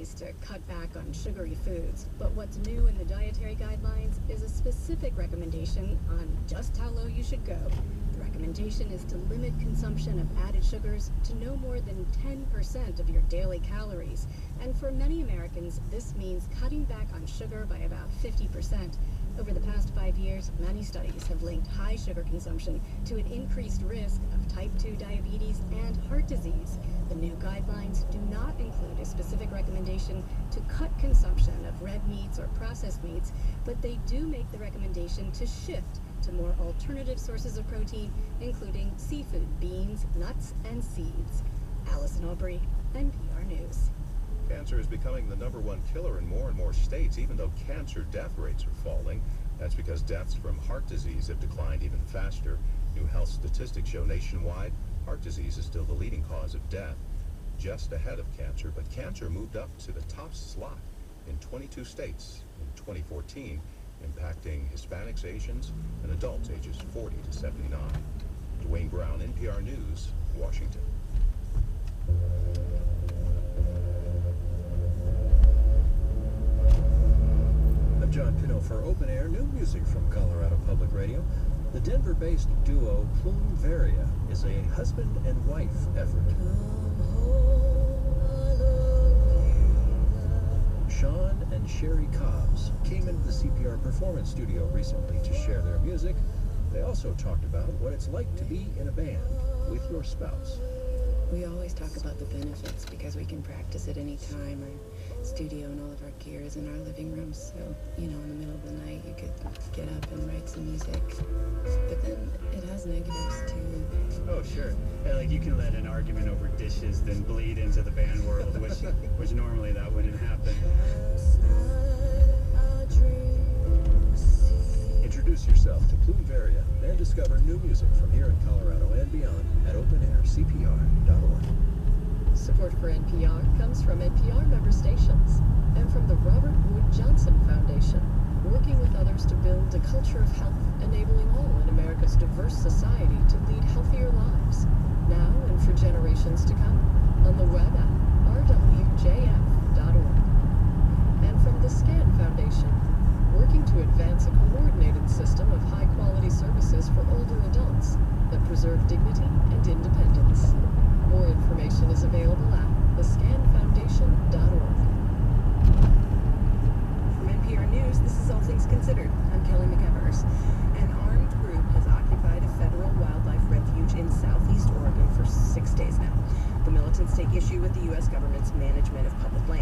advice to cut back on sugary foods, but what's new in the dietary guidelines is a specific recommendation on just how low you should go. The recommendation is to limit consumption of added sugars to no more than 10% of your daily calories. And for many Americans, this means cutting back on sugar by about 50%. Over the past 5 years, many studies have linked high sugar consumption to an increased risk of type 2 diabetes and heart disease. The new guidelines do not include a specific recommendation to cut consumption of red meats or processed meats, but they do make the recommendation to shift to more alternative sources of protein, including seafood, beans, nuts, and seeds. Allison Aubrey, NPR News. Cancer is becoming the #1 killer in more and more states, even though cancer death rates are falling. That's because deaths from heart disease have declined even faster. New health statistics show nationwide, heart disease is still the leading cause of death, just ahead of cancer, but cancer moved up to the top slot in 22 states in 2014, impacting Hispanics, Asians, and adults ages 40 to 79. Dwayne Brown, NPR News, Washington. I'm John Pino for Open Air, new music from Colorado Public Radio. The Denver-based duo Plume Varia is a husband and wife effort. Sean and Sherry Cobbs came into the CPR Performance Studio recently to share their music. They also talked about what it's like to be in a band with your spouse. We always talk about the benefits because we can practice at any time. Our studio and all of our gear is in our living room, so, in the middle of the night you could get up and write some music. But then it has negatives too. Oh, sure. Yeah, like you can let an argument over dishes then bleed into the band world, which normally that wouldn't happen. Introduce yourself to Plume Varia and discover new music from here in Colorado and beyond at openaircpr.org. Support for NPR comes from NPR member stations and from the Robert Wood Johnson Foundation, working with others to build a culture of health, enabling all in America's diverse society to lead healthier lives, now and for generations to come, on the web at rwjf.org. And from the SCAN Foundation, working to advance a coordinated system of high-quality services for older adults that preserve dignity and independence. More information is available at thescanfoundation.org. From NPR News, this is All Things Considered. I'm Kelly McEvers. An armed group has occupied a federal wildlife refuge in southeast Oregon for 6 days now. The militants take issue with the U.S. government's management of public land.